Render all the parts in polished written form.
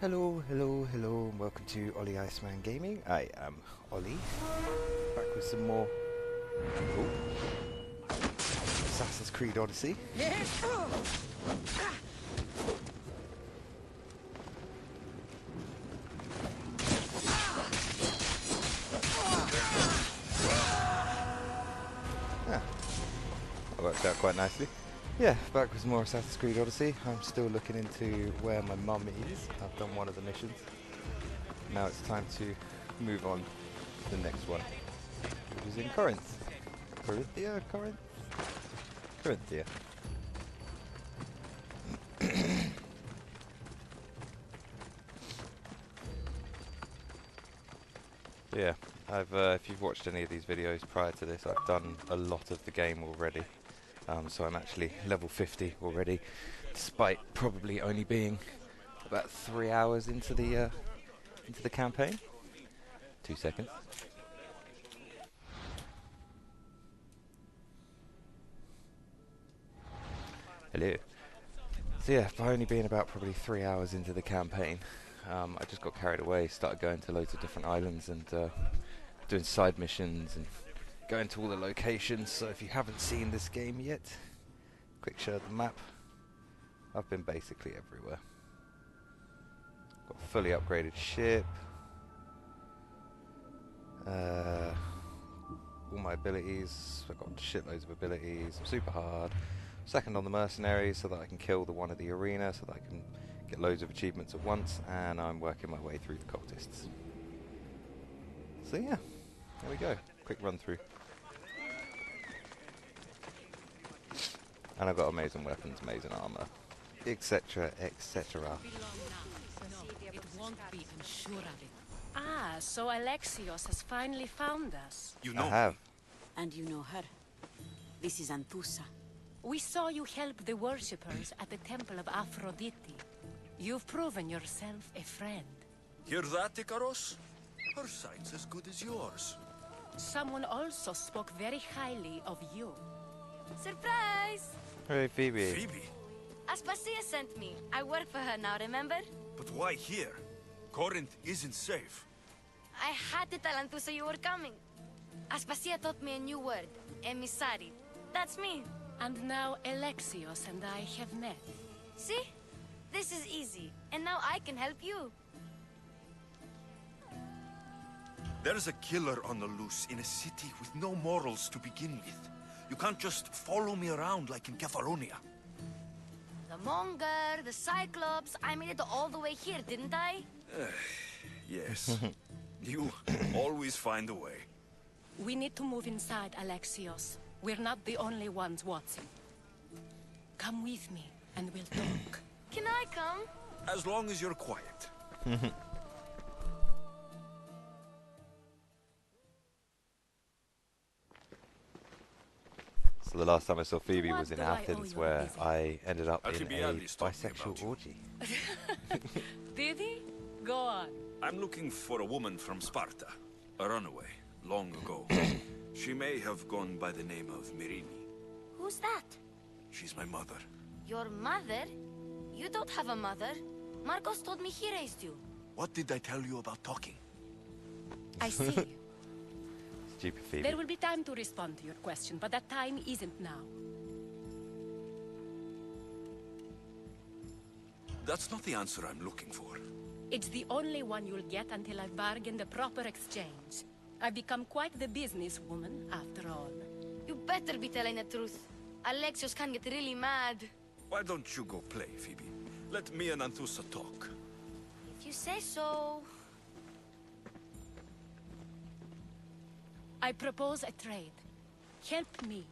Hello, hello, hello, and welcome to Ollyiceman Gaming. I am Ollie, back with some more Assassin's Creed Odyssey. That worked out quite nicely. Yeah, back with more Assassin's Creed Odyssey. I'm still looking into where my mum is. I've done one of the missions. Now it's time to move on to the next one, which is in Corinth. Corinthia? Corinthia. Yeah, if you've watched any of these videos prior to this, I've done a lot of the game already. So I'm actually level 50 already, despite probably only being about 3 hours into the campaign. 2 seconds. Hello. So yeah, by only being about probably 3 hours into the campaign, I just got carried away, started going to loads of different islands and doing side missions and going to all the locations. So if you haven't seen this game yet, quick show of the map. I've been basically everywhere. Got a fully upgraded ship. All my abilities. I've got shitloads of abilities. I'm super hard. Second on the mercenaries so that I can kill the one of the arena, so that I can get loads of achievements at once, and I'm working my way through the cultists. So yeah, there we go. Quick run through. And I've got amazing weapons, amazing armor, etc, etc. Ah, so Alexios has finally found us. You know I have. And you know her. This is Anthusa. We saw you help the worshippers at the temple of Aphrodite. You've proven yourself a friend. Hear that, Ikaros? Her sight's as good as yours. Someone also spoke very highly of you. Surprise! Hey Phoebe. Phoebe? Aspasia sent me. I work for her now, remember? But why here? Corinth isn't safe. I had to tell Anthusa you were coming. Aspasia taught me a new word. Emissary. That's me. And now Alexios and I have met. See? This is easy. And now I can help you. There's a killer on the loose in a city with no morals to begin with. You can't just follow me around like in Kefalonia. The Monger, the Cyclops. I made it all the way here, didn't I? Yes. You always find a way. We need to move inside, Alexios. We're not the only ones watching. Come with me, and we'll talk. Can I come? As long as you're quiet. So the last time I saw Phoebe What was in do I owe Athens, you a where visit? I ended up in a Alcibiades told me about bisexual you. orgy. Did he? Go on. I'm looking for a woman from Sparta. A runaway, long ago. She may have gone by the name of Myrrine. Who's that? She's my mother. Your mother? You don't have a mother. Marcos told me he raised you. What did I tell you about talking? I see. Stupid Phoebe. There will be time to respond to your question, but that time isn't now. That's not the answer I'm looking for. It's the only one you'll get until I've bargained a proper exchange. I've become quite the businesswoman, after all. You better be telling the truth. Alexios can get really mad. Why don't you go play, Phoebe? Let me and Anthusa talk. If you say so. I propose a trade. Help me.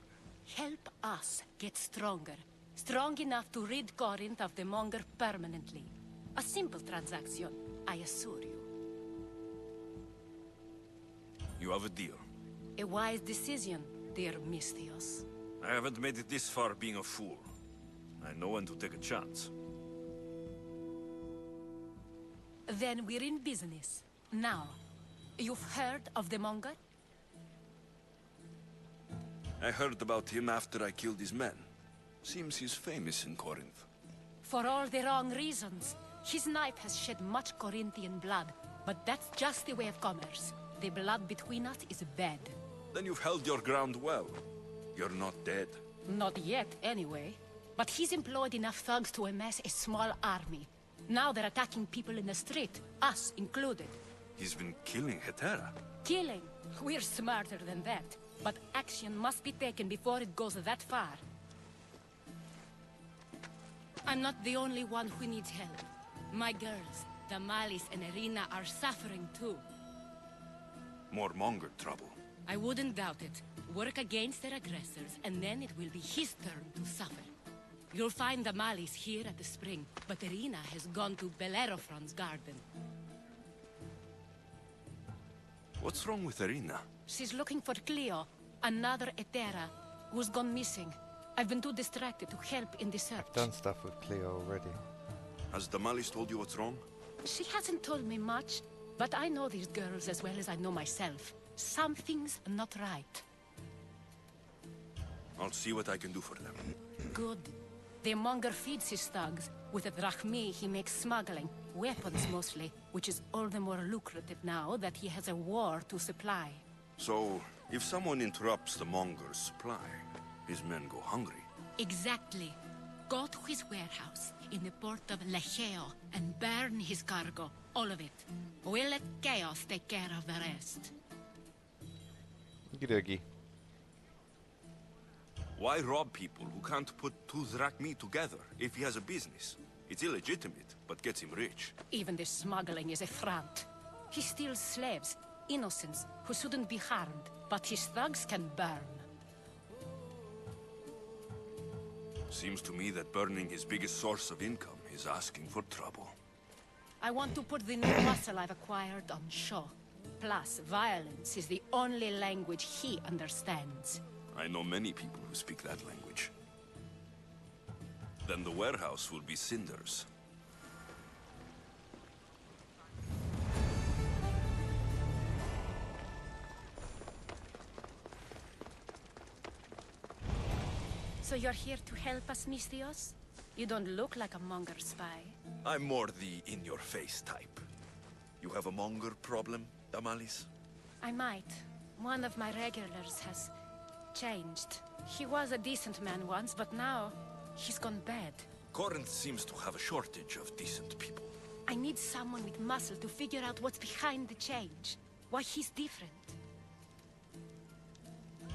Help us get stronger. Strong enough to rid Corinth of the Monger permanently. A simple transaction, I assure you. You have a deal. A wise decision, dear Misthios. I haven't made it this far being a fool. I know when to take a chance. Then we're in business. Now, you've heard of the Monger? I heard about him after I killed his men. Seems he's famous in Corinth. For all the wrong reasons. His knife has shed much Corinthian blood, but that's just the way of commerce. The blood between us is bad. Then you've held your ground well. You're not dead. Not yet, anyway. But he's employed enough thugs to amass a small army. Now they're attacking people in the street, us included. He's been killing Hetera. Killing? We're smarter than that. But action must be taken before it goes that far. I'm not the only one who needs help. My girls, Damalis and Myrrine, are suffering too. More Monger trouble. I wouldn't doubt it. Work against their aggressors, and then it will be his turn to suffer. You'll find Damalis here at the spring, but Myrrine has gone to Bellerophon's garden. What's wrong with Myrrine? She's looking for Cleo, another Hetera, who's gone missing. I've been too distracted to help in the search. I've done stuff with Cleo already. Has Damalis told you what's wrong? She hasn't told me much, but I know these girls as well as I know myself. Something's not right. I'll see what I can do for them. Good. The monger feeds his thugs. With the drachmi, he makes smuggling. Weapons, mostly. Which is all the more lucrative now that he has a war to supply. So, if someone interrupts the Monger's supply, his men go hungry. Exactly. Go to his warehouse in the port of Lecheo and burn his cargo. All of it. We'll let chaos take care of the rest. Okie dokie. Why rob people who can't put two drachmi together if he has a business? It's illegitimate, but gets him rich. Even the smuggling is a front. He steals slaves, innocents, who shouldn't be harmed, but his thugs can burn. Seems to me that burning his biggest source of income is asking for trouble. I want to put the new muscle I've acquired on show. Plus, violence is the only language he understands. I know many people who speak that language. Then the warehouse will be cinders. So you're here to help us, Misthios? You don't look like a monger spy. I'm more the in-your-face type. You have a monger problem, Damalis? I might. One of my regulars has changed. He was a decent man once, but now he's gone bad. Corinth seems to have a shortage of decent people. I need someone with muscle to figure out what's behind the change. Why he's different.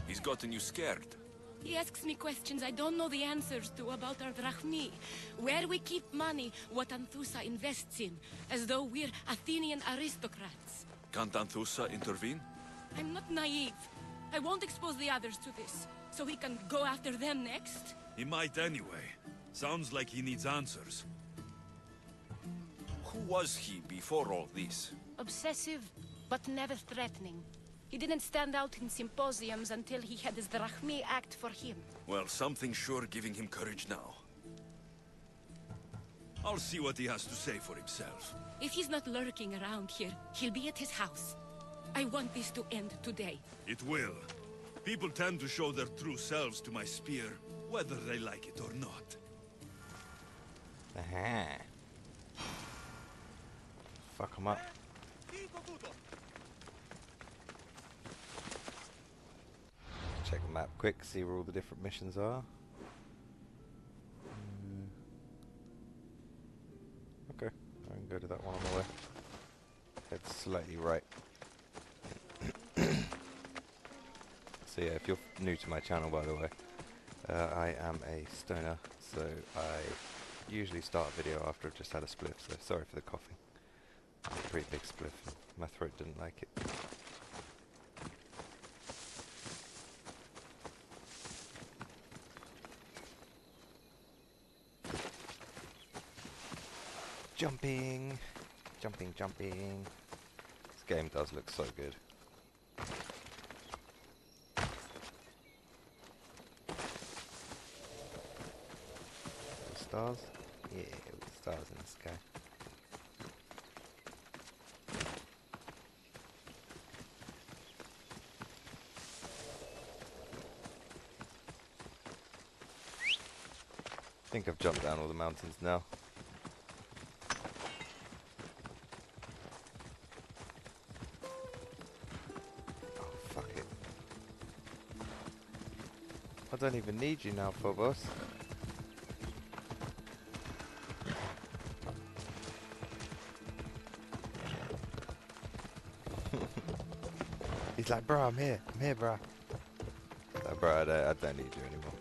He's gotten you scared. He asks me questions I don't know the answers to about our drachmi. Where we keep money, what Anthusa invests in. As though we're Athenian aristocrats. Can't Anthusa intervene? I'm not naive. I won't expose the others to this. So he can go after them next? He might anyway. Sounds like he needs answers. Who was he before all this? Obsessive, but never threatening. He didn't stand out in symposiums until he had his drachmi act for him. Well, something's sure giving him courage now. I'll see what he has to say for himself. If he's not lurking around here, he'll be at his house. I want this to end today. It will. People tend to show their true selves to my spear, whether they like it or not. Aha. Fuck him up. Check the map quick, see where all the different missions are. Okay, I can go to that one on the way. Head slightly right. So yeah, if you're new to my channel, by the way, I am a stoner, so I usually start a video after I've just had a spliff, so sorry for the coughing. A pretty big spliff, and my throat didn't like it. Jumping! Jumping, jumping. This game does look so good. Stars? Yeah, with stars in the sky. I think I've jumped down all the mountains now. I don't even need you now, Phobos. He's like, bro, I'm here, bro. Like, bro, I don't need you anymore.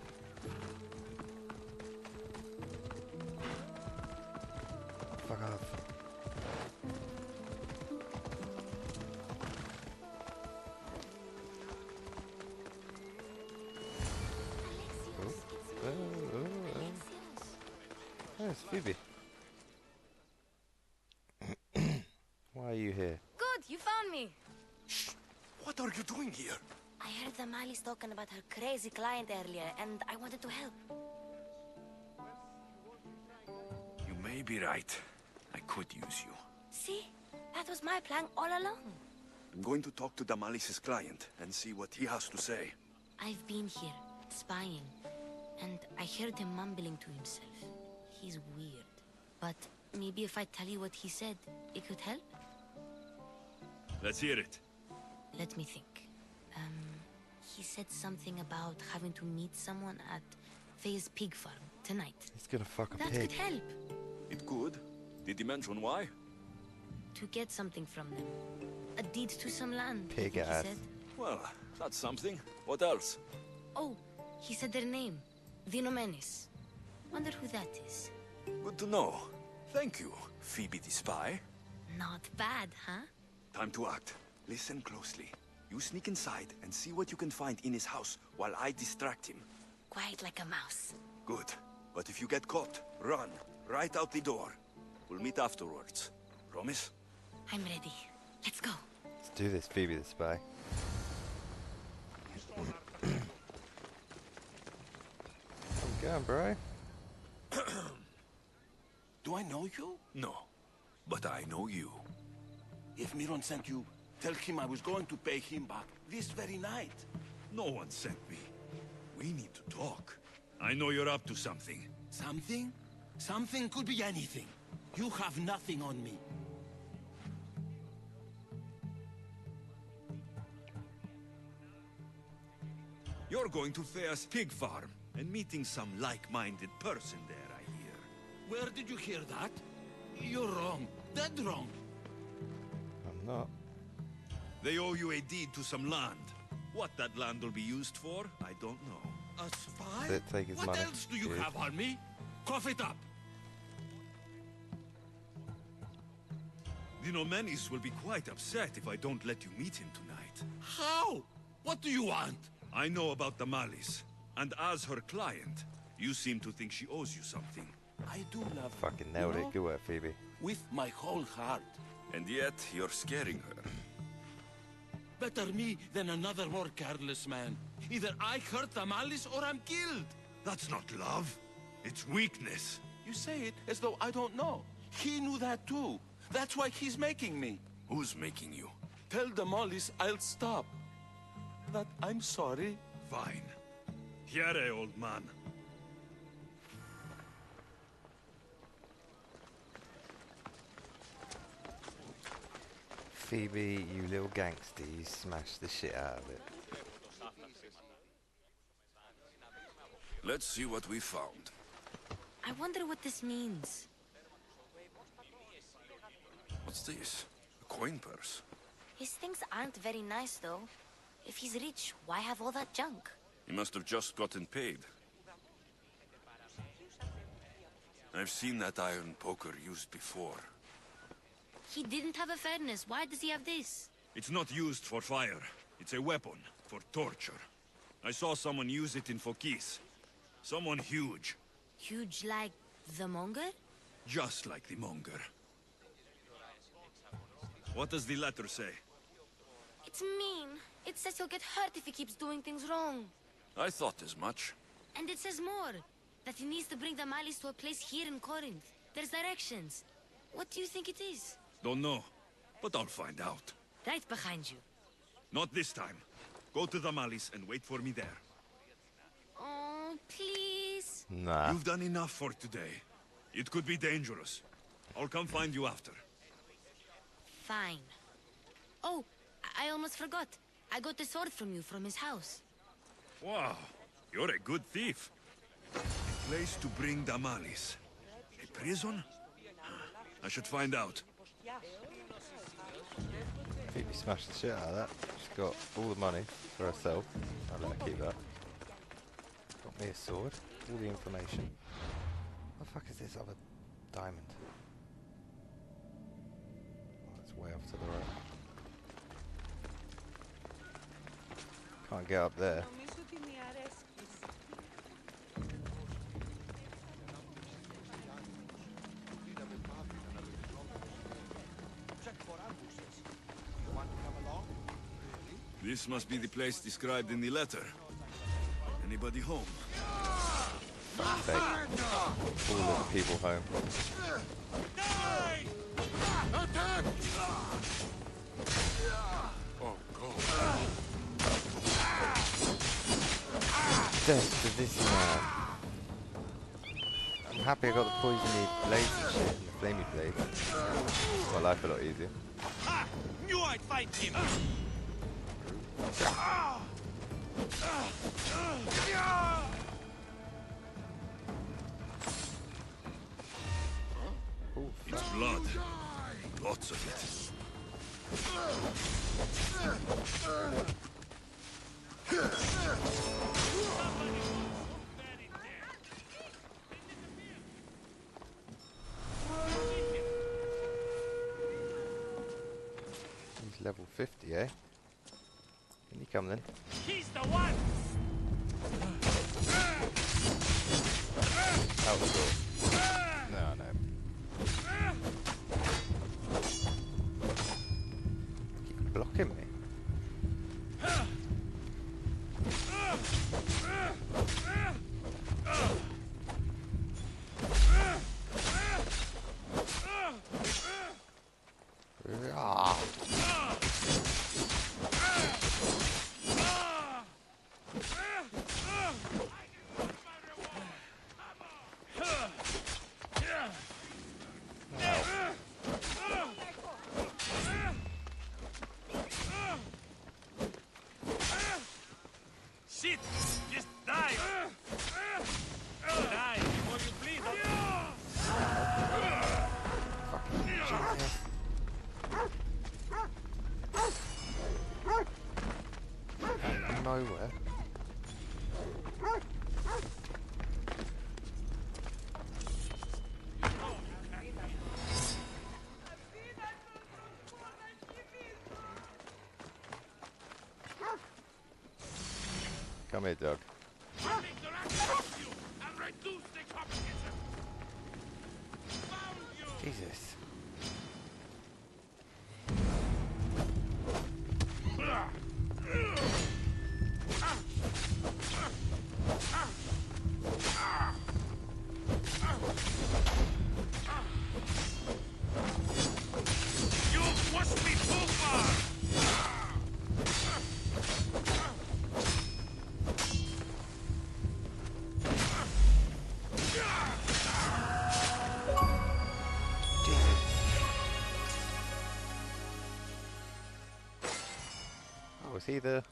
Fuck off. Oh, it's Phoebe. Why are you here? Good, you found me. What are you doing here? I heard the Mali's talking about her crazy client earlier, and I wanted to help. You may be right. I could use you. See? That was my plan all along. I'm going to talk to Damalis's client and see what he has to say. I've been here, spying, and I heard him mumbling to himself. He's weird. But maybe if I tell you what he said, it could help? Let's hear it. Let me think. He said something about having to meet someone at Faye's pig farm tonight. He's gonna fuck a That pig. could help. It could. Did he mention why? To get something from them. A deed to some land, I Pig think he ass. said. Well, that's something. What else? Oh, he said their name. Vinomenes. Wonder who that is. Good to know. Thank you, Phoebe the spy. Not bad, huh? Time to act. Listen closely. You sneak inside and see what you can find in his house while I distract him. Quiet like a mouse. Good. But if you get caught, run. Right out the door. We'll meet afterwards. Promise? I'm ready. Let's go. Let's do this, Phoebe the spy. I'm going, bro. Do I know you? No. But I know you. If Myrrine sent you, tell him I was going to pay him back this very night. No one sent me. We need to talk. I know you're up to something. Something? Something could be anything. You have nothing on me. You're going to Faye's pig farm and meeting some like-minded person there, I hear. Where did you hear that? You're wrong. Dead wrong. I'm not. They owe you a deed to some land. What that land will be used for, I don't know. A spy? Let's take his what money, else do you dude. have on me? Cough it up. Vinomenes will be quite upset if I don't let you meet him tonight. How? What do you want? I know about the Malis, and as her client, you seem to think she owes you something. I do love her, Fucking nailed you know? it. Good work, Phoebe. With my whole heart. And yet, you're scaring her. Better me than another more careless man. Either I hurt the Malice or I'm killed. That's not love. It's weakness. You say it as though I don't know. He knew that too. That's why he's making me. Who's making you? Tell the Mollies I'll stop. That I'm sorry. Fine. Here, old man. Phoebe, you little gangster, you smashed the shit out of it. Let's see what we found. I wonder what this means. What's this? A coin purse. His things aren't very nice, though. If he's rich, why have all that junk? He must have just gotten paid. I've seen that iron poker used before. He didn't have a furnace. Why does he have this? It's not used for fire. It's a weapon for torture. I saw someone use it in Fokis. Someone huge. Huge like the monger? Just like the monger. What does the letter say? It's mean. It says he'll get hurt if he keeps doing things wrong. I thought as much. And it says more. That he needs to bring the Malis to a place here in Corinth. There's directions. What do you think it is? Don't know, but I'll find out. Right behind you. Not this time. Go to the Malis and wait for me there. Oh, please. Nah. You've done enough for today. It could be dangerous. I'll come find you after. Fine. Oh, I almost forgot. I got the sword from you from his house. Wow. You're a good thief. A place to bring Damalis. A prison? I should find out. I think we smashed the shit out of that. She's got all the money for herself. I'll let her keep that. Got me a sword. All the information. What the fuck is this other diamond? Oh, it's way off to the right. Can't get up there. This must be the place described in the letter. Anybody home? Take all of the people home. Oh, God. Death to this man. I'm happy I got the poisony blades and shit, and the flamey blades. Makes my life a lot easier. Ha! Knew I'd find him! Ooh, It's blood. Lots of it. he's level 50, eh? Can you come then? He's the one! Out the door. No, no. Keep blocking me. Ah. Shit! Just die! Die before you bleed! Fucking Jesus. Out of nowhere. Come here, Doug. Jesus. You've pushed me too far! Oh, was he the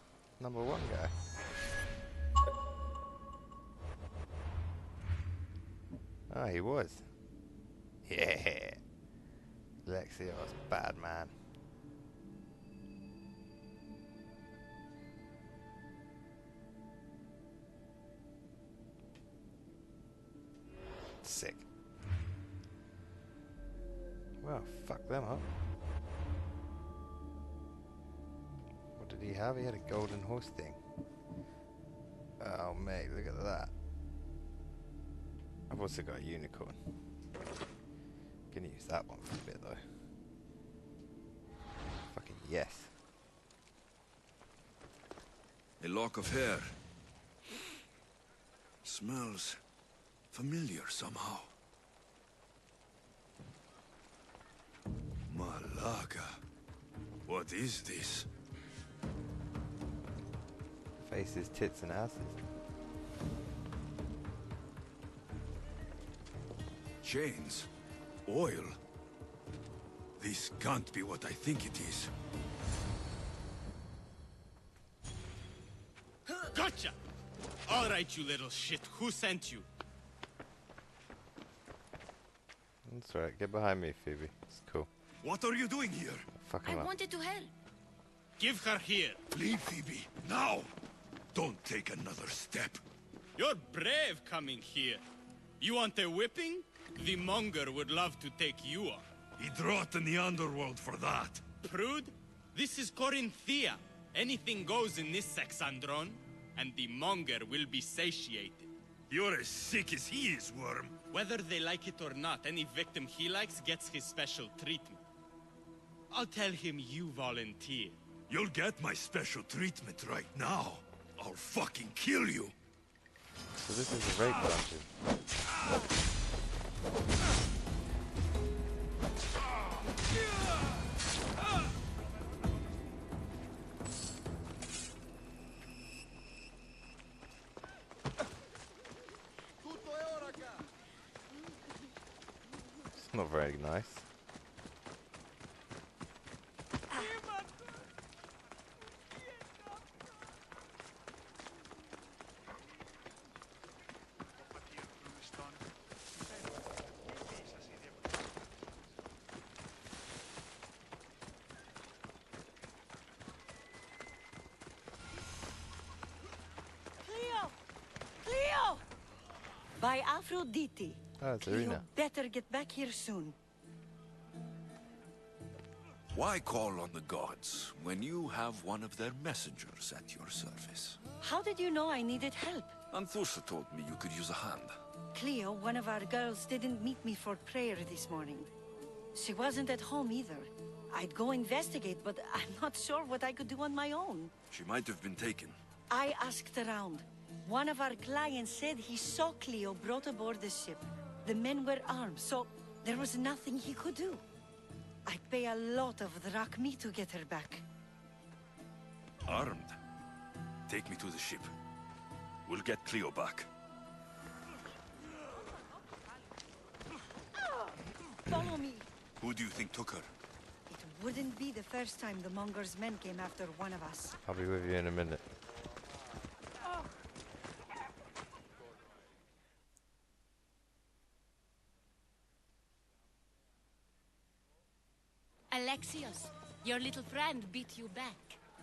#1 guy? Oh, he was. Yeah. Alexios, bad man. Sick. Well, fuck them up. What did he have? He had a golden horse thing. Oh, mate, look at that. I've also got a unicorn. Gonna use that one for a bit, though. Fucking yes. A lock of hair. Smells familiar somehow. Malaga. What is this? Faces, tits, and asses. Chains. Oil. This can't be what I think it is. Gotcha! All right, you little shit. Who sent you? That's right. Get behind me, Phoebe. It's cool. What are you doing here? Fuck I him up. wanted to help. Give her here. Leave Phoebe, now! Don't take another step. You're brave coming here. You want a whipping? The monger would love to take you on. He'd rot in the underworld for that. Prude, this is Corinthia. Anything goes in this Sexandron, and the monger will be satiated. You're as sick as he is, Worm. Whether they like it or not, any victim he likes gets his special treatment. I'll tell him you volunteer. You'll get my special treatment right now. I'll fucking kill you. So this is a rape dungeon. It's not very nice. Cleo! By Aphrodite. Oh, it's Cleo Irina. better get back here soon. Why call on the gods when you have one of their messengers at your service? How did you know I needed help? Anthusa told me you could use a hand. Cleo, one of our girls, didn't meet me for prayer this morning. She wasn't at home either. I'd go investigate, but I'm not sure what I could do on my own. She might have been taken. I asked around. One of our clients said he saw Cleo brought aboard the ship. The men were armed, so there was nothing he could do. I'd pay a lot of drachmi to get her back. Armed? Take me to the ship. We'll get Cleo back. Follow me. Who do you think took her? It wouldn't be the first time the Monger's men came after one of us. I'll be with you in a minute. Alexios, your little friend beat you back.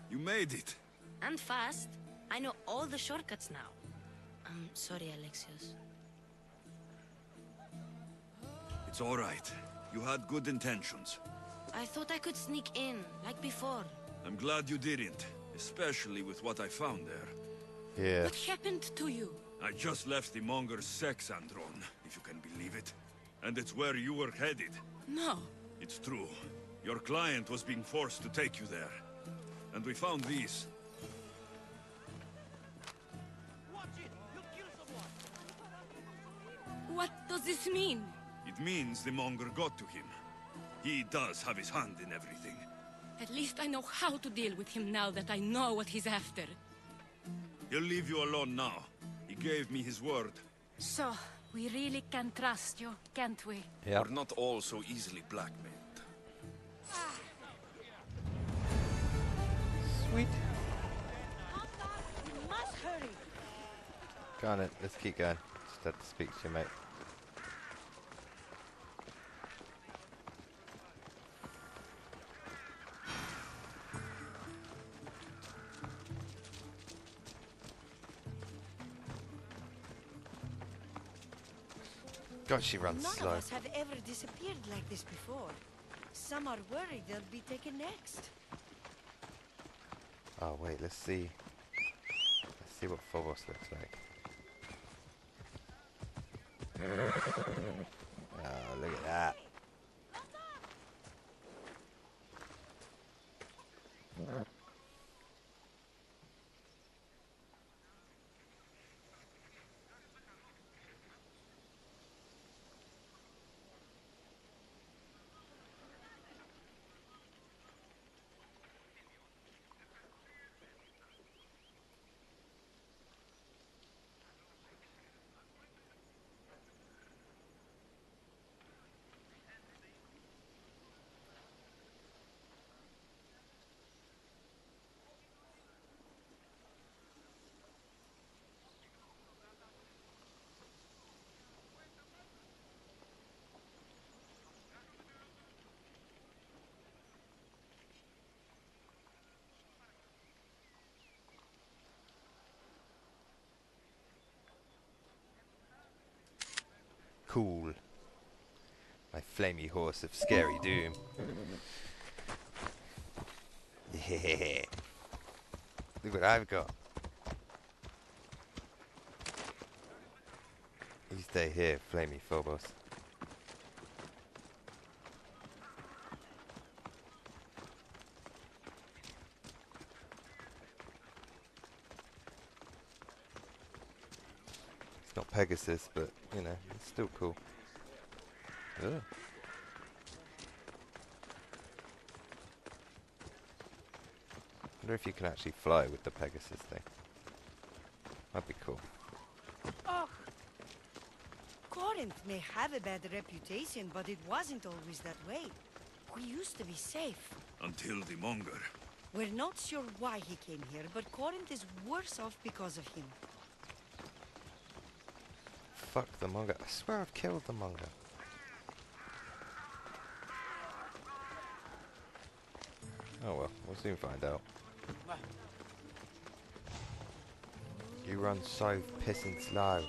You made it. And fast. I know all the shortcuts now. I'm sorry, Alexios. It's all right. You had good intentions. I thought I could sneak in, like before. I'm glad you didn't, especially with what I found there. Yeah. What happened to you? I just left the Monger's Sexandron, if you can believe it. And it's where you were headed. No. It's true. Your client was being forced to take you there. And we found these. What does this mean? It means the Monger got to him. He does have his hand in everything. At least I know how to deal with him now that I know what he's after. He'll leave you alone now. He gave me his word. So, we really can trust you, can't we? Yeah. We're not all so easily blackmailed. Sweet. We must hurry. Go on it. Let's keep going. Just had to speak to you, mate. God, she runs None slow. of us have ever disappeared like this before. Some are worried they'll be taken next. Oh wait, let's see. Let's see what Phobos looks like. Oh, look at that. Cool. My flamey horse of scary doom. Yeah. Look what I've got. You stay here, flamey Phobos. It's not Pegasus, but, you know, it's still cool. Ugh. I wonder if you can actually fly with the Pegasus thing. That'd be cool. Oh, Corinth may have a bad reputation, but it wasn't always that way. We used to be safe. Until the monger. We're not sure why he came here, but Corinth is worse off because of him. Fuck the monger. I swear I've killed the monger. Oh well, we'll soon find out. You run so pissing slow.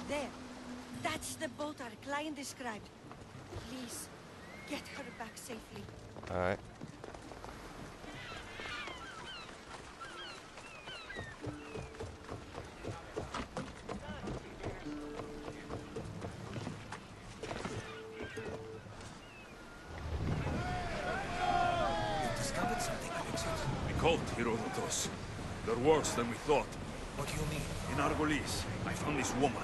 There. That's the boat our client described. Please, get her back safely. Alright. Discovered something, Alexios. We called Herodotus. They're worse than we thought. What do you mean? In Argolis, I found this woman,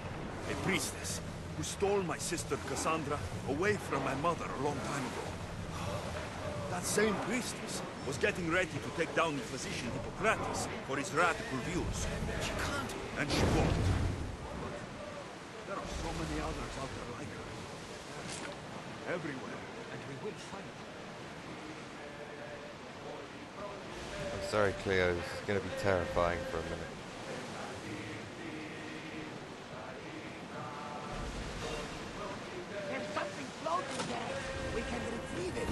a priestess, who stole my sister Cassandra away from my mother a long time ago. That same priestess was getting ready to take down the physician Hippocrates for his radical views. She can't. And she won't. There are so many others out there like her. Everywhere. And we will find them. I'm sorry, Cleo. This is going to be terrifying for a minute. There's something floating there. We can retrieve it.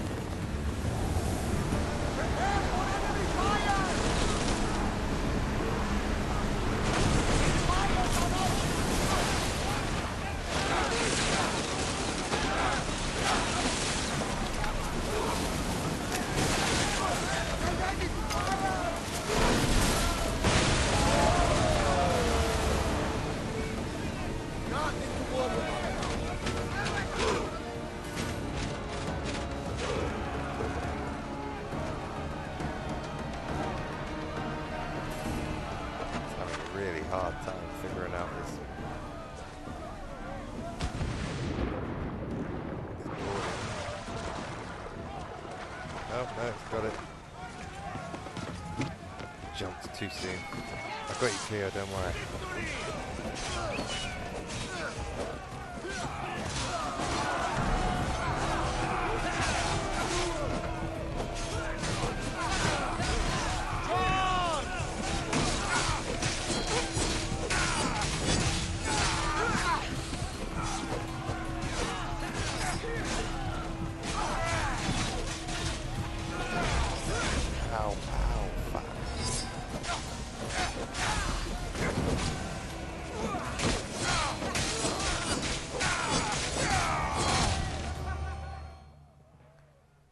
Hard time figuring out this. Oh, no, it's got it. Jumped too soon. I've got you, Cleo, don't worry.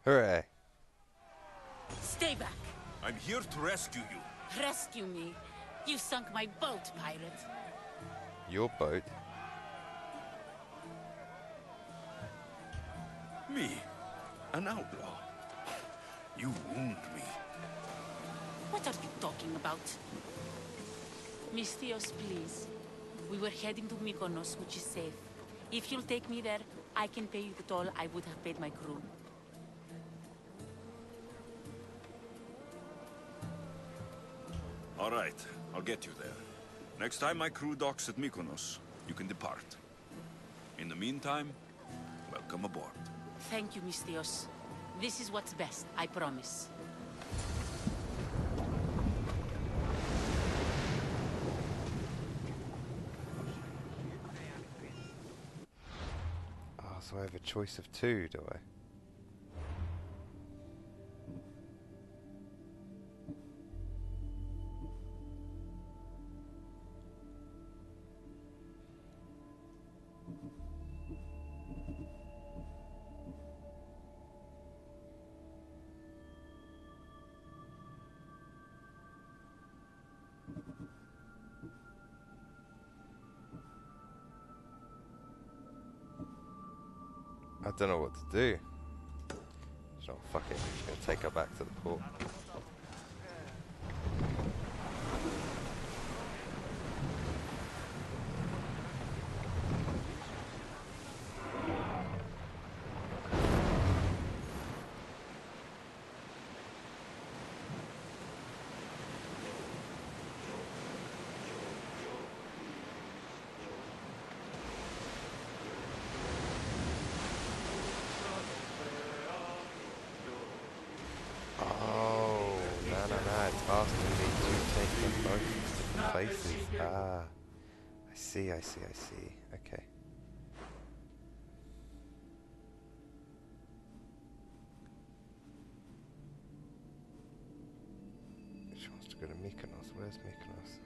Hooray. Stay back. I'm here to rescue you. Rescue me. You sunk my boat, pirate. Your boat? Me? An outlaw? You wound me. What are you talking about? Misthios, please. We were heading to Mykonos, which is safe. If you'll take me there, I can pay you the toll I would have paid my crew. All right, I'll get you there. Next time my crew docks at Mykonos, you can depart. In the meantime, welcome aboard. Thank you, Misthios. This is what's best, I promise. Ah, so I have a choice of two, do I? I don't know what to do. So fuck it, I'm just gonna take her back to the port. Oh, no, it's asking me to take them both to different places. Ah, I see. Okay. She wants to go to Mykonos. Where's Mykonos?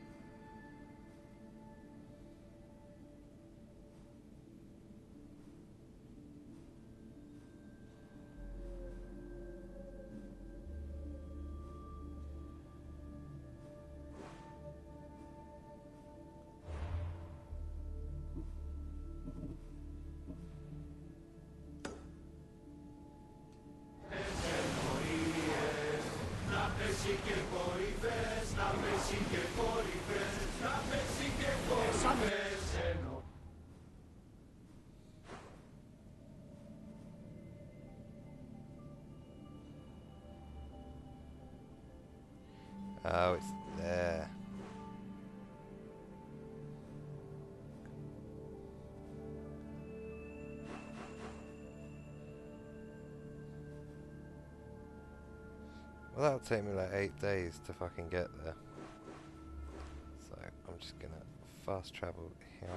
Oh, it's there. Well, that'll take me like 8 days to fucking get there. So, I'm just gonna fast travel here.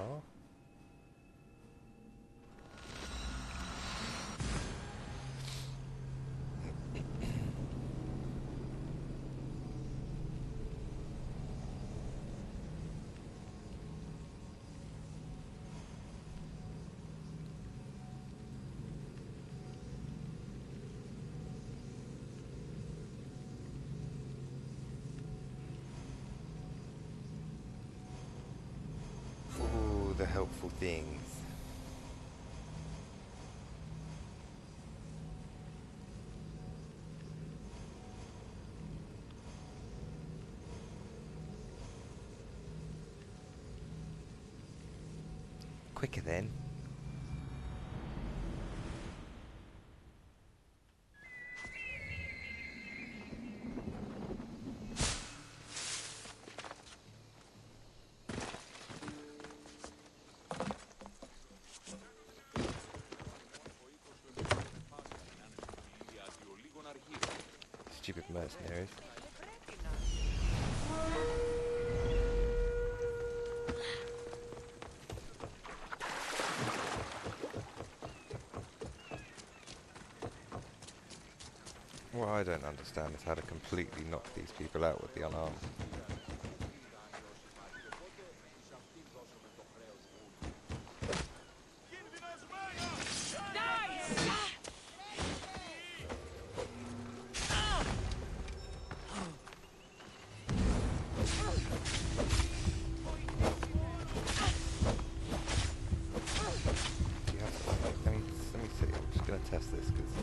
Ooh, the helpful things. Quicker then. Stupid mercenaries. What I don't understand is how to completely knock these people out with the unarmed. Do you have to, let me see, I'm just going to test this because...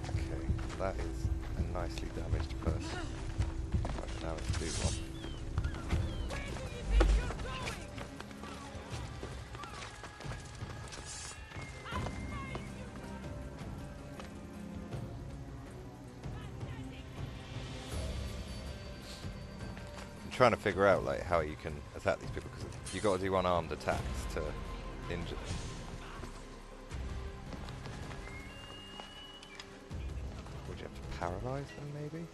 Okay, that is a nicely damaged person. Right, now let's do one. I'm trying to figure out like how you can attack these people because you got to do unarmed attacks to injure them. paralyze them, maybe?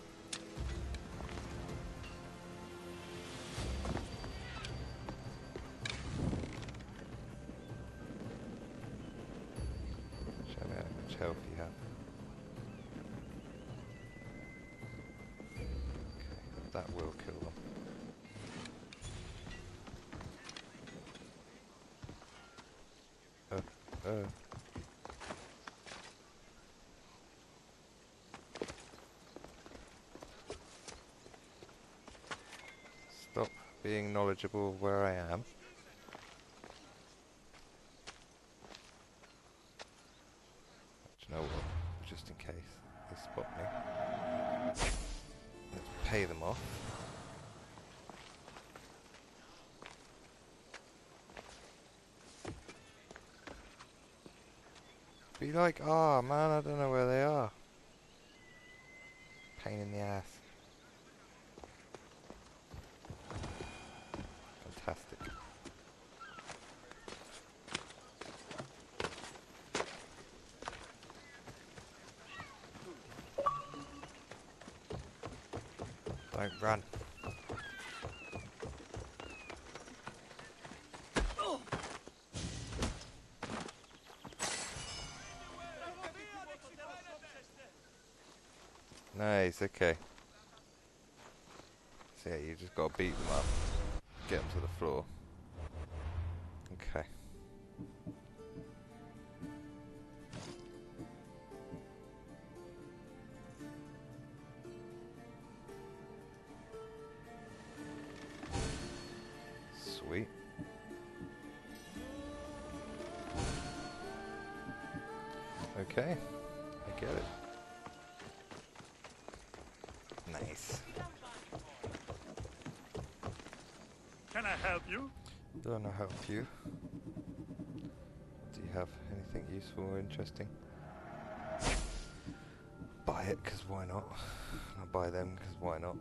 Show me how much health you have. Okay, that will kill them. Stop being knowledgeable of where I am. Do you know what? Just in case they spot me. Let's pay them off. Be like, ah, man, I don't know where they are. Pain in the ass. Fantastic. Don't run. Nice, okay. So yeah, you just gotta beat them up. Get them to the floor. Okay. Sweet. Okay, I get it. Nice. Can I help you? Don't know help you. Do you have anything useful or interesting? Buy it, because why not? I'll buy them, because why not?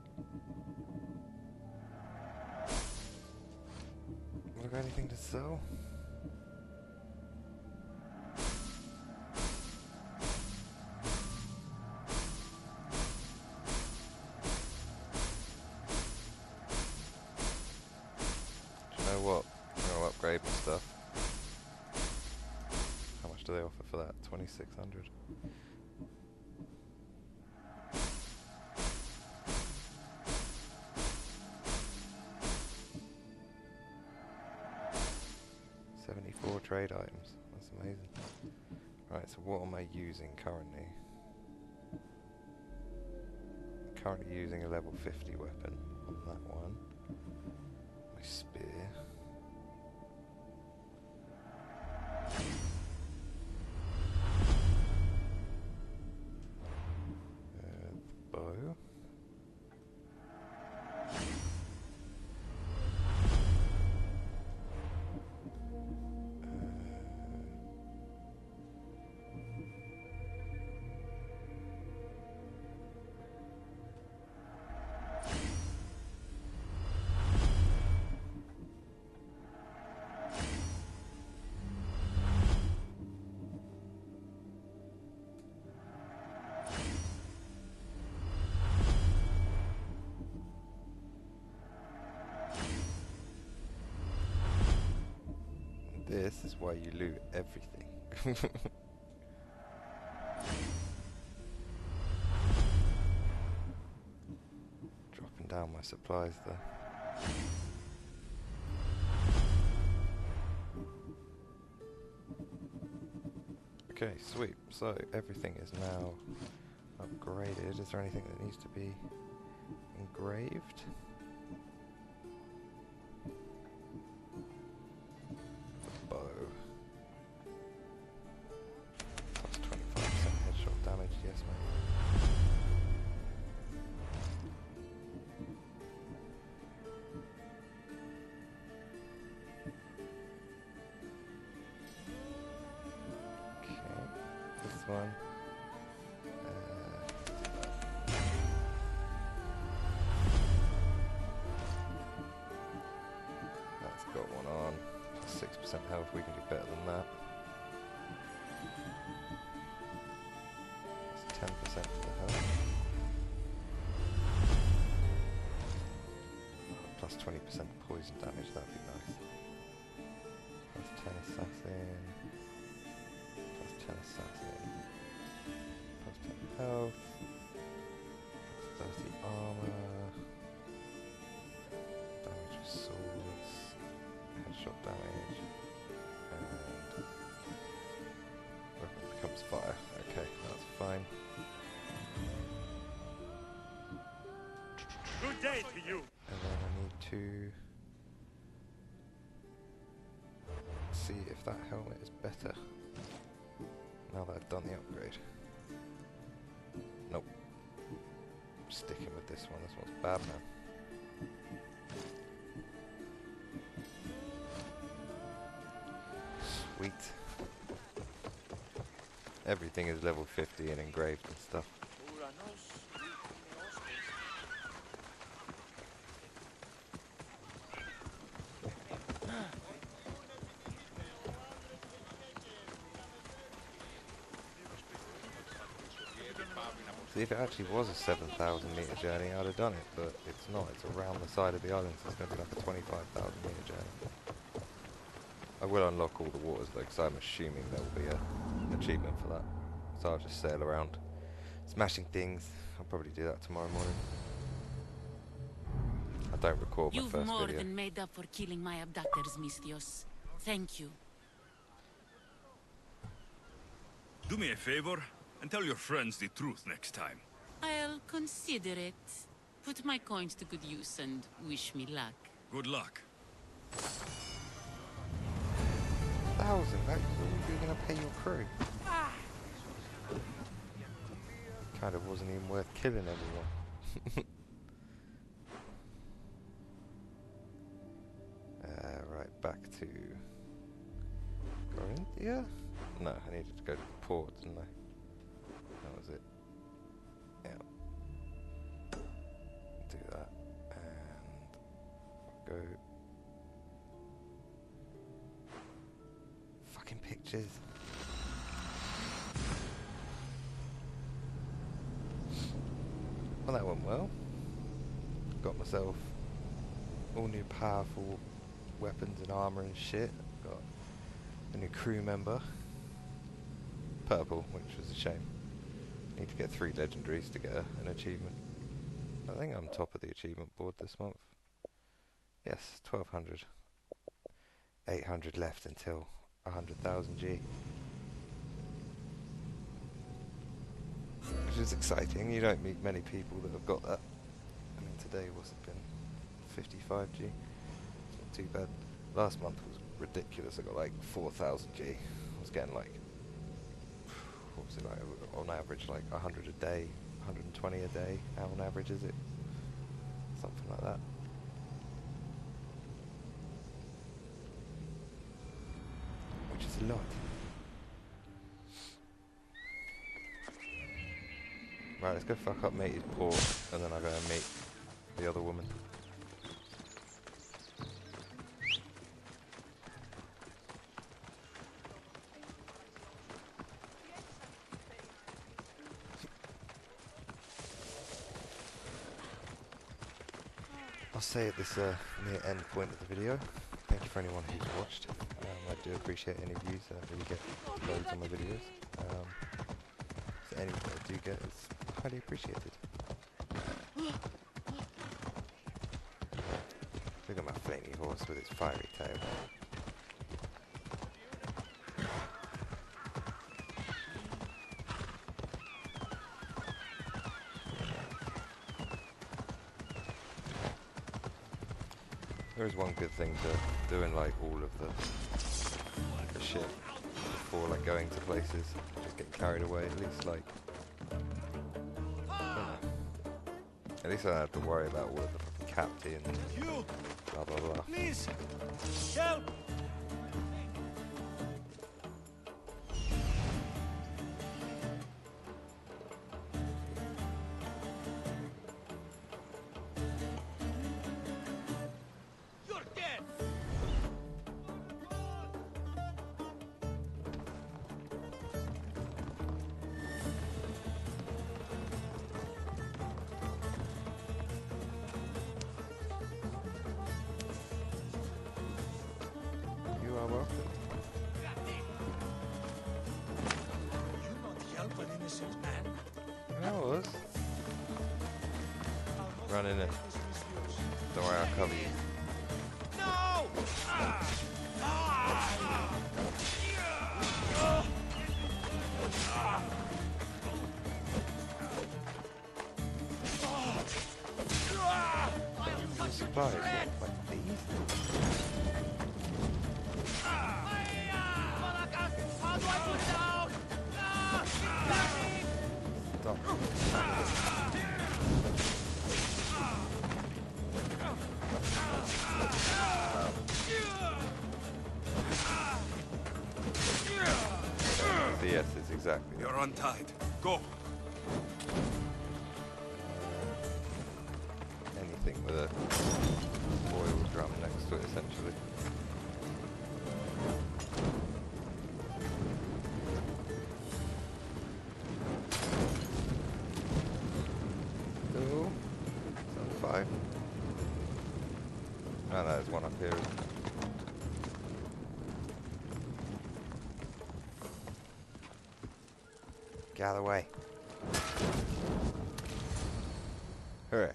Have I got anything to sell? Upgrade my stuff. How much do they offer for that? 2,600. $74 trade items. That's amazing. Right, so what am I using currently? Currently using a level 50 weapon on that one. My spear. Bow. This is why you loot everything. Dropping down my supplies there. Okay, sweet. So everything is now upgraded. Is there anything that needs to be engraved? One. That's got one on. 6% health, we can do better than that. That's 10% for the health. plus 20% poison damage, that'd be nice. Plus 10 assassin. Plus 10 assassin. Plus 10 health. Plus 30 armor. Damage with swords. Headshot damage. And weapon becomes fire. Okay, that's fine. Good day to you. And then I need to see if that helmet is better now that I've done the upgrade. Nope. Sticking with this one. This one's bad now. Sweet. Everything is level 50 and engraved and stuff. See, if it actually was a 7,000 meter journey, I'd have done it, but it's not. It's around the side of the island, so it's going to be like a 25,000 meter journey. I will unlock all the waters though, because I'm assuming there will be an achievement for that. So I'll just sail around, smashing things. I'll probably do that tomorrow morning. I don't record my You've first more video. than made up for killing my abductors, Misthios. Thank you. Do me a favor and tell your friends the truth next time. I'll consider it. Put my coins to good use and wish me luck. Good luck. 1,000, that's all you're going to pay your crew. Kind of wasn't even worth killing everyone. Right, back to Corinthia? No, I needed to go to the port, didn't I? That was it. Yeah. Do that. And go. Fucking pictures. Well, that went well. Got myself all new powerful weapons and armor and shit. Got a new crew member. Purple, which was a shame. Need to get 3 legendaries to get an achievement. I think I'm top of the achievement board this month. Yes, 1,200. 800 left until 100,000 G. Which is exciting. You don't meet many people that have got that. I mean, today was been 55 G. It's not too bad. Last month was ridiculous. I got like 4,000 G. I was getting like, what was it like, on average like 100 a day, 120 a day. How on average is it? Something like that. Which is a lot. Right, let's go fuck up mate's port, and then I'll go and meet the other woman. I'll say at this near end point of the video, thank you for anyone who's watched. I do appreciate any views. I really get loads on my videos. So any that I do get is highly appreciated. Look at my flamey horse with its fiery tail. There is one good thing to doing like all of the shit before like going to places, just getting carried away. At least like, I don't know. At least I don't have to worry about all of the fucking captain and You, blah blah blah. please, help! You're dead! Run in it. Don't worry, I'll cover you. Supplies, like these? Stop. Yes, it's exactly. You're untied. Go. Anything with a oil drum next to it, essentially. Two. Zone 5. Oh no, there's one up here. Get out of the way. Hooray.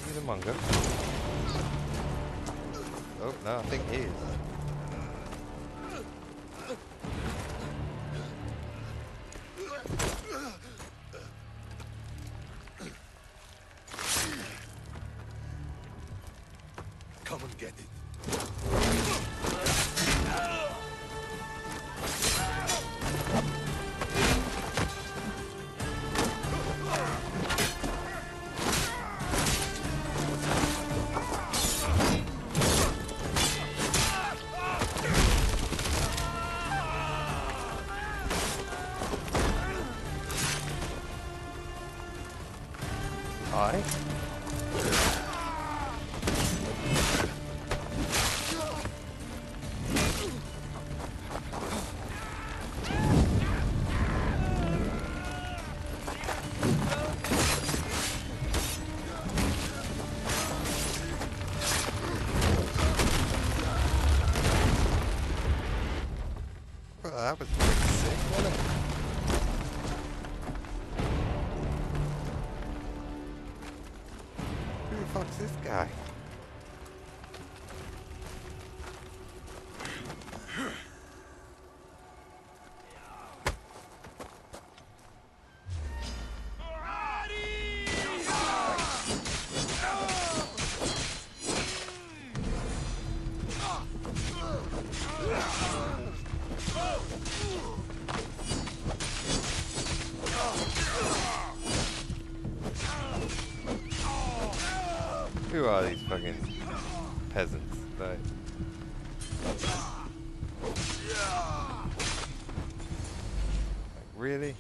He's a monger. Oh, no, I think he is. Come and get it. Aye. Well, that was pretty sick, wasn't it? Who the fuck's this guy? Who are these fucking peasants? Like, really?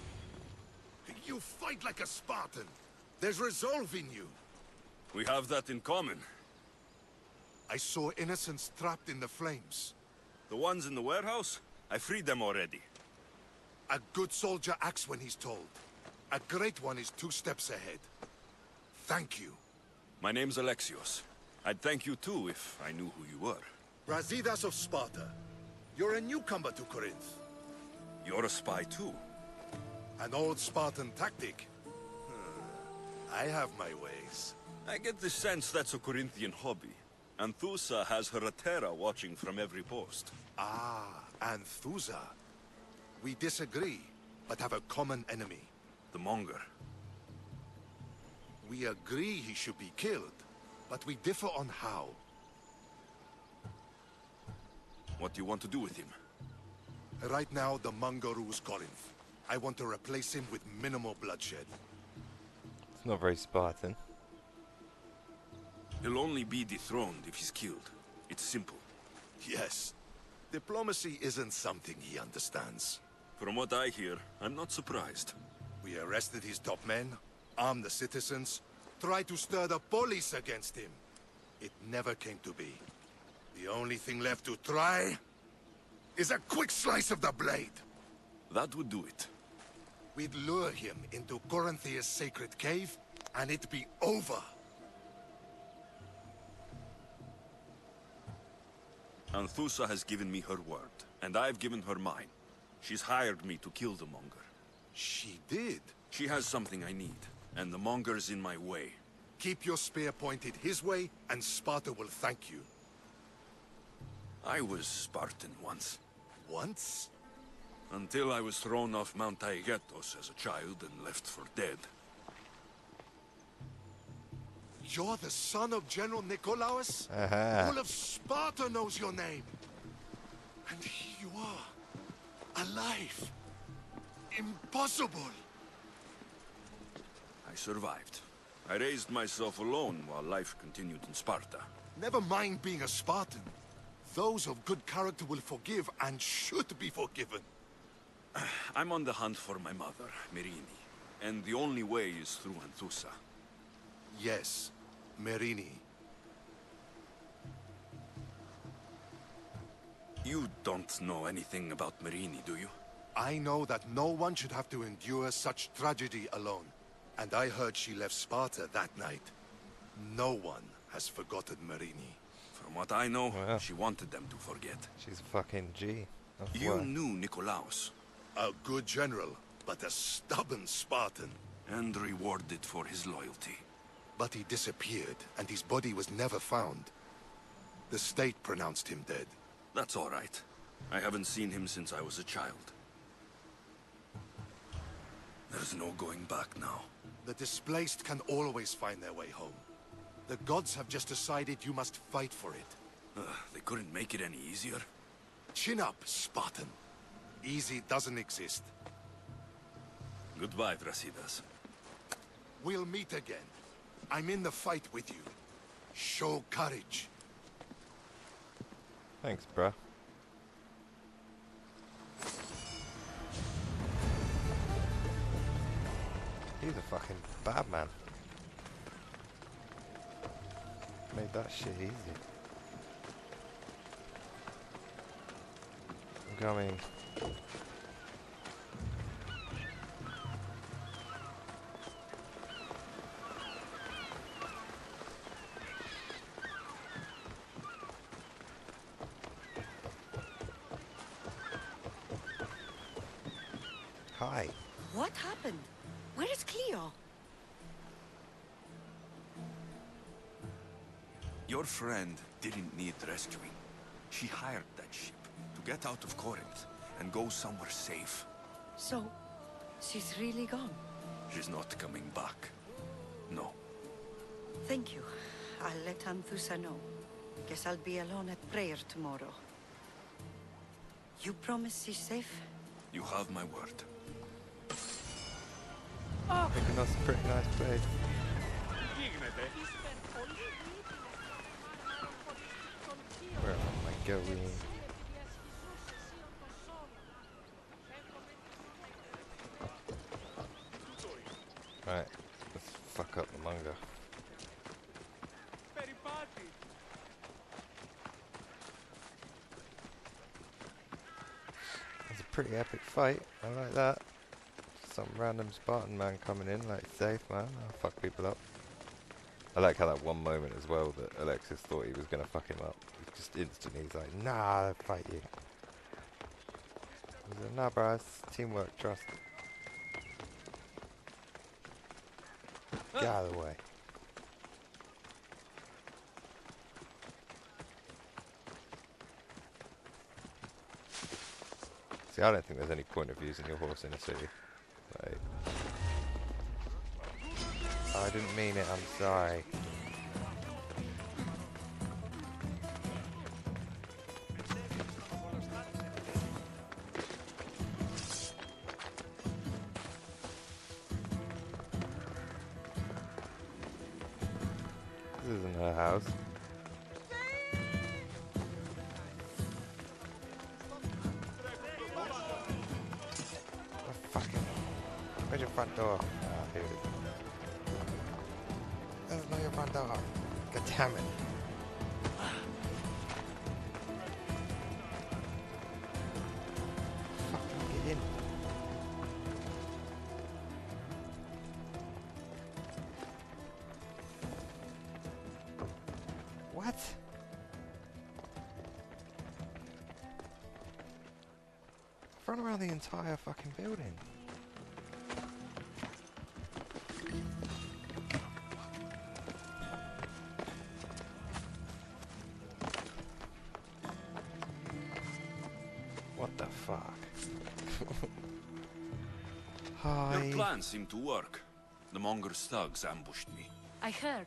You fight like a Spartan. There's resolve in you. We have that in common. I saw innocents trapped in the flames. The ones in the warehouse? I freed them already. A good soldier acts when he's told. A great one is 2 steps ahead. Thank you. My name's Alexios. I'd thank you too if I knew who you were. Brasidas of Sparta. You're a newcomer to Corinth. You're a spy too. An old Spartan tactic. I have my ways. I get the sense that's a Corinthian hobby. Anthusa has her Atera watching from every post. Ah, Anthusa. We disagree, but have a common enemy. The Monger. We agree he should be killed, but we differ on how. What do you want to do with him? Right now, the Monger rules Corinth. I want to replace him with minimal bloodshed. It's not very Spartan. He'll only be dethroned if he's killed. It's simple. Yes. Diplomacy isn't something he understands. From what I hear, I'm not surprised. We arrested his top men, armed the citizens, tried to stir the police against him. It never came to be. The only thing left to try is a quick slice of the blade. That would do it. We'd lure him into Corinthia's sacred cave, and it'd be over. Anthusa has given me her word, and I've given her mine. She's hired me to kill the Monger. She did? She has something I need, and the monger's in my way. Keep your spear pointed his way, and Sparta will thank you. I was Spartan once. Once? Until I was thrown off Mount Aegetos as a child and left for dead. You're the son of General Nikolaos? All of Sparta knows your name. And here you are, alive. Impossible. I survived. I raised myself alone while life continued in Sparta. Never mind being a Spartan. Those of good character will forgive and should be forgiven. I'm on the hunt for my mother, Myrrine, and the only way is through Anthusa. Yes, Myrrine. You don't know anything about Myrrine, do you? I know that no one should have to endure such tragedy alone. And I heard she left Sparta that night. No one has forgotten Myrrine. From what I know, Well. she wanted them to forget. She's a fucking G. That's You why. knew Nikolaos, A good general, but a stubborn Spartan. and rewarded for his loyalty. But he disappeared, and his body was never found. The state pronounced him dead. That's all right. I haven't seen him since I was a child. There's no going back now. The displaced can always find their way home. The gods have just decided you must fight for it. They couldn't make it any easier. Chin up, Spartan. Easy doesn't exist. Goodbye, Brasidas. We'll meet again. I'm in the fight with you. Show courage. Thanks, bruh. He's a fucking bad man. Made that shit easy. I'm coming. Hi. What happened? Where is Cleo? Your friend didn't need rescuing. She hired that ship to get out of Corinth and go somewhere safe. So, she's really gone. She's not coming back. No. Thank you. I'll let Anthusa know. Guess I'll be alone at prayer tomorrow. You promise she's safe? You have my word. Mykonos is a pretty nice place. Where am I going? Right, let's fuck up the manga. It's a pretty epic fight, I like that. Some random Spartan man coming in, like, safe man, I'll fuck people up. I like how that one moment as well that Alexios thought he was gonna fuck him up. He just instantly, he's like, nah, I'll fight you. He's like, nah bro, it's teamwork, trust. Get out of the way. See, I don't think there's any point of using your horse in a city. Like, I didn't mean it, I'm sorry. This isn't her house. Oh, fucking. Where's your front door? Ah, here it is. That's not your front door. God damn it. Fucking get in. What? I've run around the entire fucking building. Hi. Your plan seemed to work. The Monger's thugs ambushed me. I heard.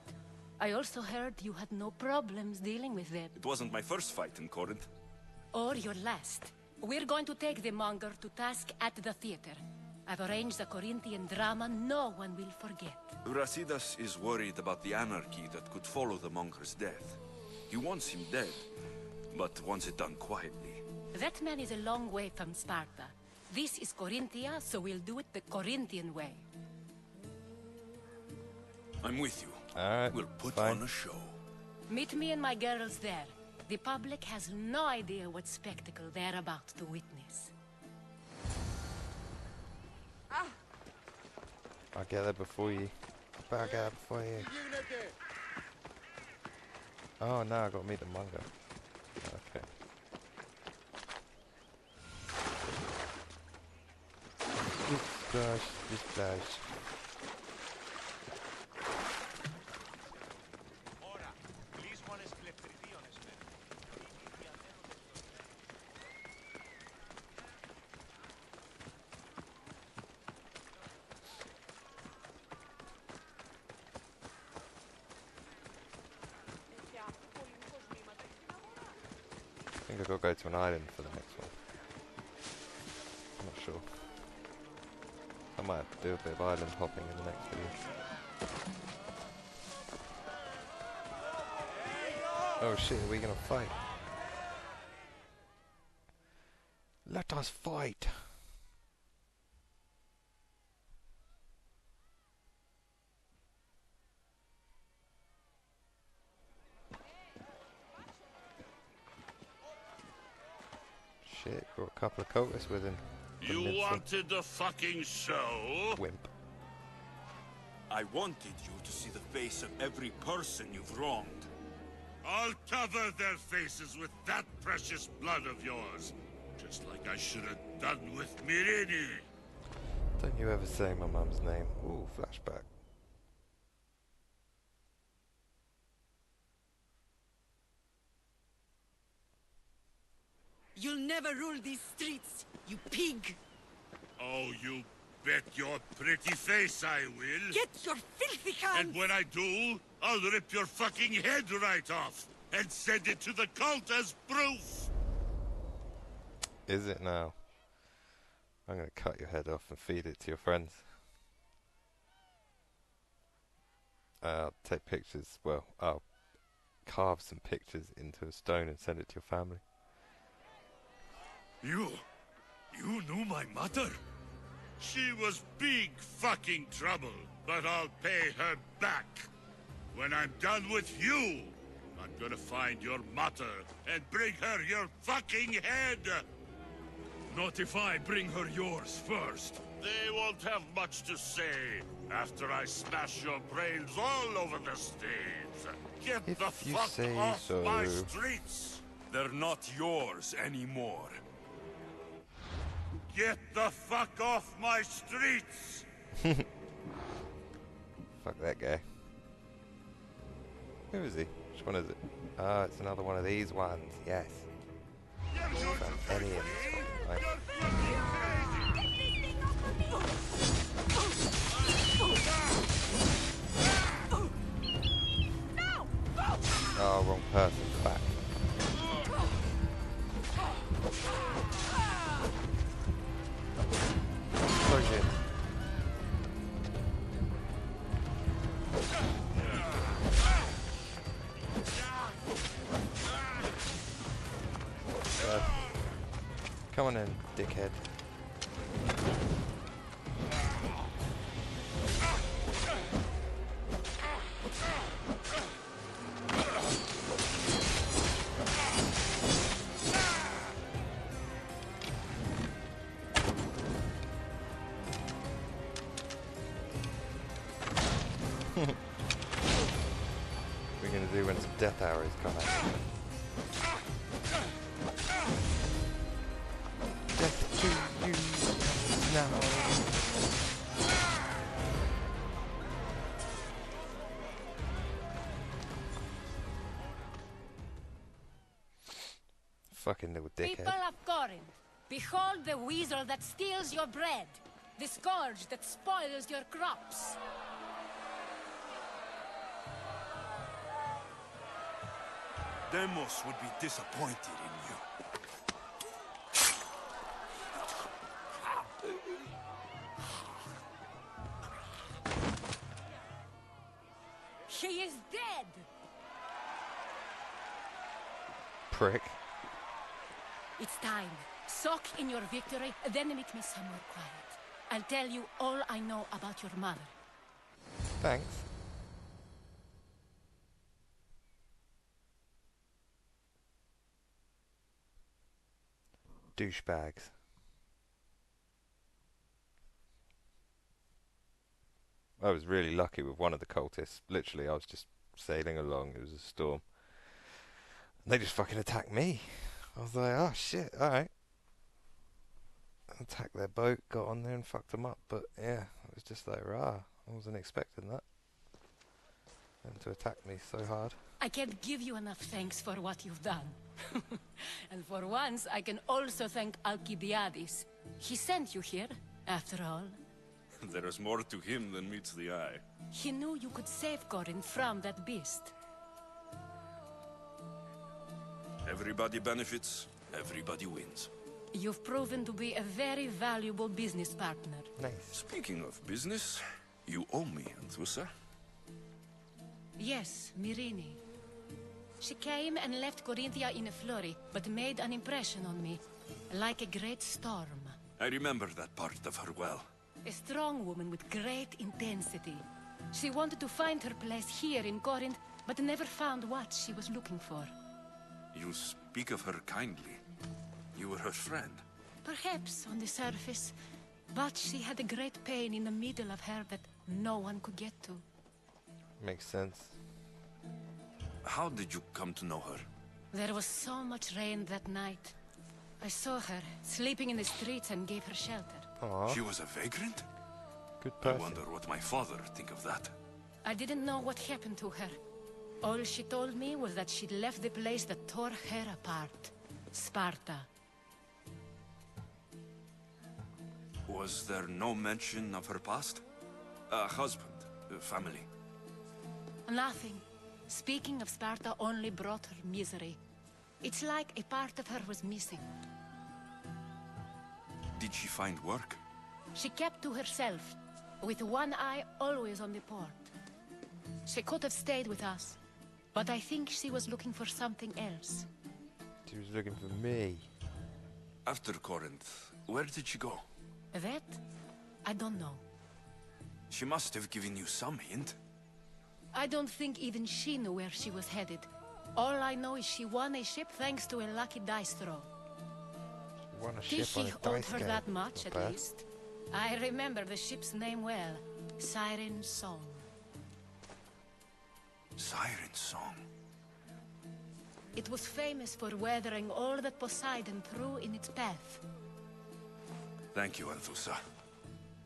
I also heard you had no problems dealing with them. It wasn't my first fight in Corinth. Or your last. We're going to take the monger to task at the theater. I've arranged a Corinthian drama no one will forget. Brasidas is worried about the anarchy that could follow the monger's death. He wants him dead, but wants it done quietly. That man is a long way from Sparta. This is Corinthia, so we'll do it the Corinthian way. I'm with you. Alright. We'll put fine. on a show. Meet me and my girls there. The public has no idea what spectacle they're about to witness. I'll get there before you. I'll get there before you. Oh no, I gotta meet the manga. Okay. This flash. I think I gotta go to an island for the next one. I'm not sure. I might have to do a bit of island hopping in the next video. Oh shit, are we gonna fight? Let us fight! Shit, got a couple of cultists with him. You wanted the fucking show? Wimp. I wanted you to see the face of every person you've wronged. I'll cover their faces with that precious blood of yours. Just like I should have done with Myrrine. Don't you ever say my mum's name. Ooh, flashback. You'll never rule these streets, you pig! Oh, you bet your pretty face I will. Get your filthy hands! And when I do, I'll rip your fucking head right off and send it to the cult as proof. Is it now? I'm gonna cut your head off and feed it to your friends. I'll take pictures, well, I'll carve some pictures into a stone and send it to your family. You knew my mother? She was big fucking trouble, but I'll pay her back. When I'm done with you, I'm gonna find your mother and bring her your fucking head. Not if I bring her yours first. They won't have much to say after I smash your brains all over the stage. Get If the you fuck say off so. my streets. They're not yours anymore. Get the fuck off my streets! Fuck that guy. Who is he? Which one is it? Ah, it's another one of these ones, yes. Found any in this one, right? Oh, wrong person, back. Explosion. Come on in, dickhead. We're gonna do when some death arrows come out. Death to you now. Fucking little dickhead. People of Corinth, Behold the weasel that steals your bread, the scourge that spoils your crops. Demos would be disappointed in you. He is dead! Prick. It's time. Soak in your victory, then meet me somewhere quiet. I'll tell you all I know about your mother. Thanks. Douchebags. I was really lucky with one of the cultists. Literally, I was just sailing along. It was a storm. And they just fucking attacked me. I was like, oh shit, alright. Attacked their boat, got on there and fucked them up. But yeah, it was just like, rah. I wasn't expecting that. Them to attack me so hard. I can't give you enough thanks for what you've done. And for once, I can also thank Alcibiades. He sent you here, after all. There is more to him than meets the eye. He knew you could save Corinth from that beast. Everybody benefits, everybody wins. You've proven to be a very valuable business partner. Nice. Speaking of business, you owe me, Anthusa. Yes, Myrrine. She came and left Corinthia in a flurry, but made an impression on me, like a great storm. I remember that part of her well. A strong woman with great intensity. She wanted to find her place here in Corinth, but never found what she was looking for. You speak of her kindly. You were her friend. Perhaps on the surface, but she had a great pain in the middle of her that no one could get to. Makes sense. How did you come to know her? There was so much rain that night. I saw her sleeping in the streets and gave her shelter. Aww. She was a vagrant? Good I person. wonder what my father think of that. I didn't know what happened to her. All she told me was that she'd left the place that tore her apart. Sparta. Was there no mention of her past? A husband, a family? Nothing. Speaking of Sparta only brought her misery. It's like a part of her was missing. Did she find work? She kept to herself, with one eye always on the port. She could have stayed with us, but I think she was looking for something else. She was looking for me. After Corinth, where did she go? That? I don't know. She must have given you some hint. I don't think even she knew where she was headed. All I know is she won a ship thanks to a lucky dice throw. Won a ship on Tichy a owed dice her game. that much, Not at bad. least. I remember the ship's name well. Siren Song. Siren Song. It was famous for weathering all that Poseidon threw in its path. Thank you, Anthusa.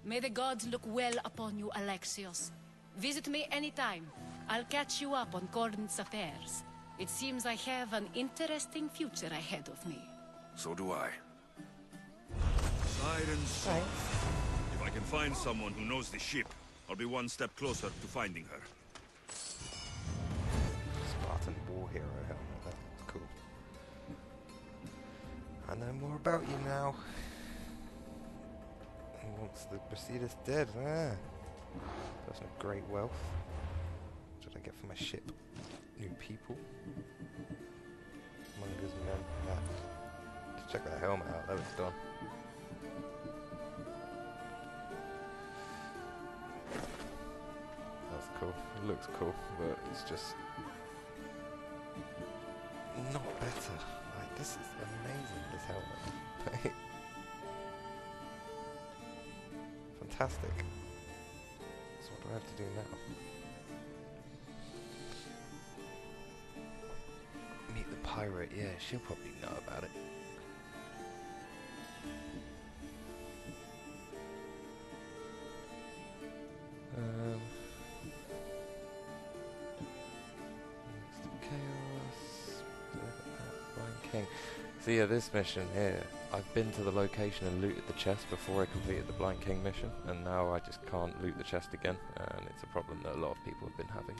May the gods look well upon you, Alexios. Visit me anytime. I'll catch you up on Corinth's affairs. It seems I have an interesting future ahead of me. So do I. Siren Song. If I can find someone who knows the ship, I'll be one step closer to finding her. Spartan war hero helmet. That's cool. I know more about you now. And once the Brasidas dead, person of great wealth. What did I get for my ship? New people. Munger's men. Yeah. Just check that helmet out. That was done. That's cool. It looks cool, but it's just not better. Like, this is amazing, this helmet. Fantastic. So what do I have to do now? Meet the pirate. Yeah, she'll probably know about it. Next to chaos. Blind King. So yeah, this mission here I've been to the location and looted the chest before I completed the Blind King mission, and now I just can't loot the chest again, and it's a problem that a lot of people have been having.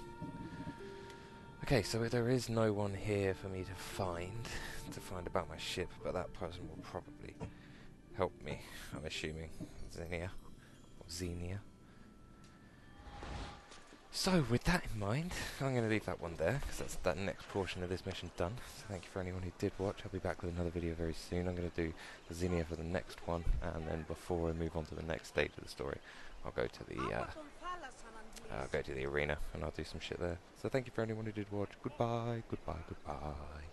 Okay, so there is no one here for me to find about my ship, but that person will probably help me, I'm assuming. Xenia. Or Xenia. So, with that in mind, I'm going to leave that one there, because that's that next portion of this mission done. So thank you for anyone who did watch. I'll be back with another video very soon. I'm going to do the Xenia for the next one, and then before I move on to the next stage of the story, I'll go to the arena, and I'll do some shit there. So thank you for anyone who did watch. Goodbye, goodbye, goodbye.